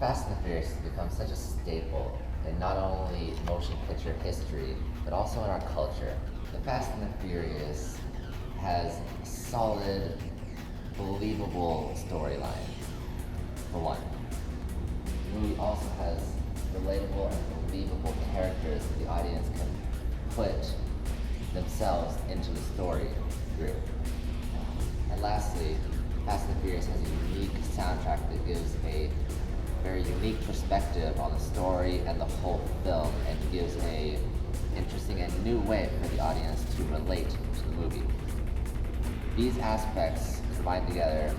Fast and the Furious has become such a staple in not only motion picture history, but also in our culture. The Fast and the Furious has solid, believable storylines, for one. The movie also has relatable and believable characters that the audience can put themselves into the story through. And lastly, Fast and the Furious has a unique soundtrack that gives a very unique perspective on the story and the whole film, and gives a interesting and new way for the audience to relate to the movie. These aspects combined together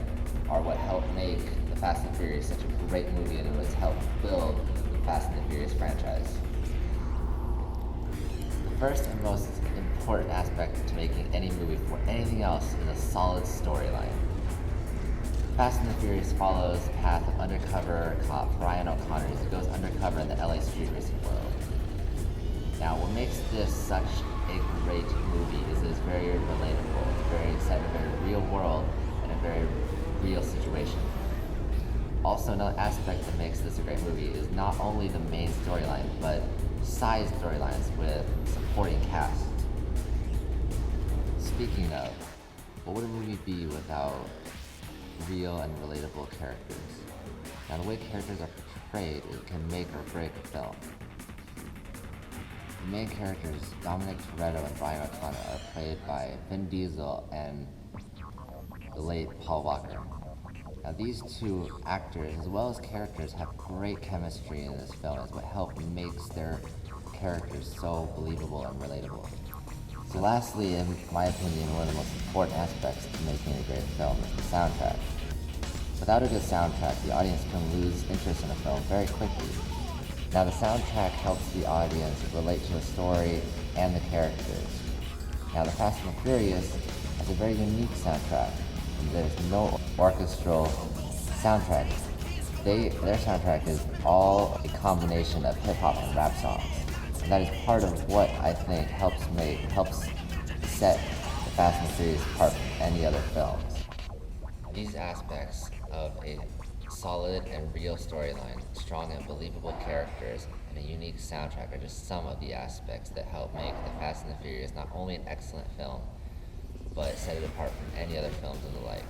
are what helped make the Fast and Furious such a great movie, and it was helped build the Fast and the Furious franchise. The first and most important aspect to making any movie for anything else is a solid storyline. Fast and the Furious follows the path of undercover cop Brian O'Connor as he goes undercover in the LA street racing world. Now, what makes this such a great movie is that it's very relatable. It's very set in a very real world and a very real situation. Also, another aspect that makes this a great movie is not only the main storyline, but side storylines with supporting cast. Speaking of, what would a movie be without real and relatable characters? Now, the way characters are portrayed, it can make or break a film. The main characters, Dominic Toretto and Brian O'Connor, are played by Vin Diesel and the late Paul Walker. Now, these two actors, as well as characters, have great chemistry in this film, is what helped makes their characters so believable and relatable. So lastly, in my opinion, one of the most important aspects to making a great film is the soundtrack. Without a good soundtrack, the audience can lose interest in a film very quickly. Now, the soundtrack helps the audience relate to the story and the characters. Now, the Fast and the Furious has a very unique soundtrack. There's no orchestral soundtrack. Their soundtrack is all a combination of hip hop and rap songs. And that is part of what I think helps set the Fast and the Furious apart from any other films. These aspects of a solid and real storyline, strong and believable characters, and a unique soundtrack are just some of the aspects that help make The Fast and the Furious not only an excellent film, but set it apart from any other films and the like.